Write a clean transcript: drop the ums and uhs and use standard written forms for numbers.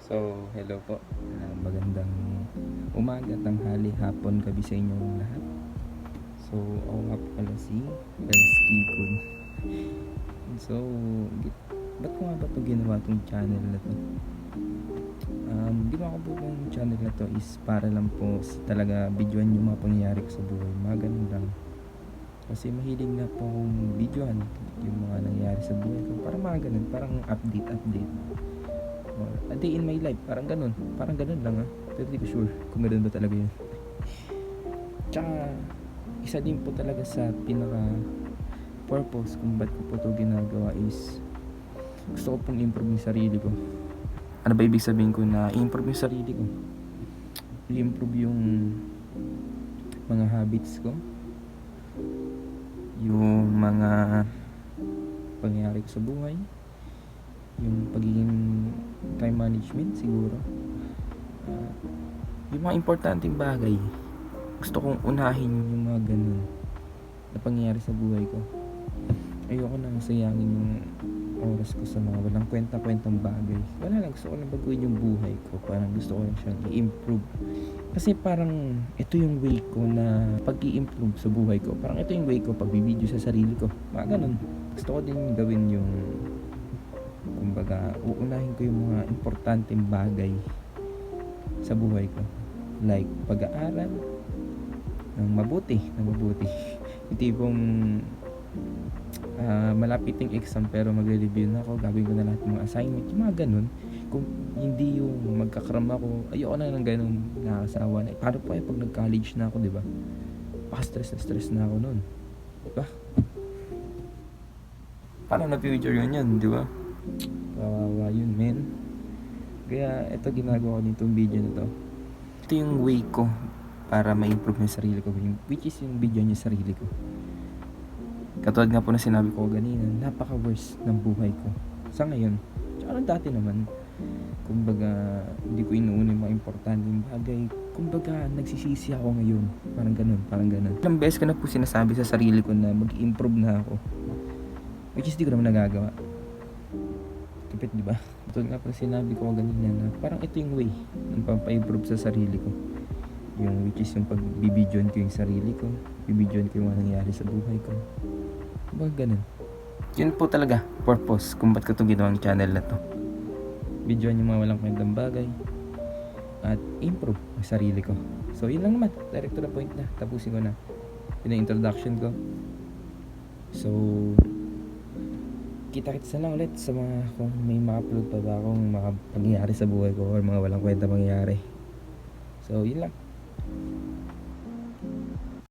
So, hello po. Magandang umaga, tanghali, hapon, gabi sa inyong lahat. So, ako nga po pala si LST Kun. So, ba't ko nga ba ito ginawa itong channel na to? Ginawa ko po itong channel na to is para lang po talaga videoan yung mga pangyayari ko sa buhay. Mga ganun lang. Kasi mahilig na po akong videoan yung mga nangyayari sa buhay ko. Parang mga ganun, parang update. A day in my life, parang ganun lang pero di ko sure kung ganun ba talaga yun. Tsaka isa din po talaga sa pinaka purpose kung ba't ko po ito ginagawa is gusto ko pong improve yung sarili ko. Ano ba ibig sabihin ko na improve yung sarili ko? I-improve yung mga habits ko, yung mga pangyayari ko sa buhay, yung pagiging time management siguro, yung mga importanteng bagay. Gusto kong unahin yung mga ganun na pangyayari sa buhay ko. Ayoko nang sayangin yung oras ko sa mga walang kwenta-kwentang bagay. Wala lang, gusto ko lang baguhin yung buhay ko. Parang gusto ko lang siyang i-improve. Kasi parang ito yung way ko na pag-i-improve sa buhay ko. Parang ito yung way ko pag-video sa sarili ko. Mga ganun. Gusto ko din gawin yung kumbaga, uunahin ko yung mga importanteng bagay sa buhay ko. Like, pag-aaral ng mabuti. Yung tipong malapit yung exam pero magre-review na ako, gagawin ko na lahat ng mga assignment, yung mga ganun. Kung hindi yung magkakram ako, ayoko na ng ganun, nakakasawa na. Paano po pag nag-college na ako, diba? Stress na ako nun, diba? Parang na-future yun, diba? Kawawa yun, men. Kaya ito ginagawa ko nitong video na to. Ito yung way ko para ma-improve yung sarili ko, which is yung video niya sarili ko. Katulad nga po na sinabi ko ganina, napaka-worst ng buhay ko sa ngayon. Tsaka dati naman, kumbaga hindi ko inuuna yung mga importanteng bagay. Kumbaga nagsisisi ako ngayon. Parang ganun. Ilang beses ko na po sinasabi sa sarili ko na mag-improve na ako, which is di ko naman nagagawa. Kapit, di ba? Katulad nga po na sinabi ko ganina na parang ito yung way ng pampa-improve sa sarili ko. Yung which is yung pagbibidyoan ko yung sarili ko, bibidyoan ko yung mga nangyayari sa buhay ko. Mga ganun. Yun po talaga purpose kung ba't ko itong ginawang channel na to. Bidyoan yung mga walang kwentang bagay at improve ang sarili ko. So yun lang naman, direct to the point na. Tapusin ko na. Yun ang introduction ko. So kita-kits na lang ulit sa mga kung may ma-upload pa ba akong mga pangyayari sa buhay ko or mga walang kwenta mangyayari. So yun lang.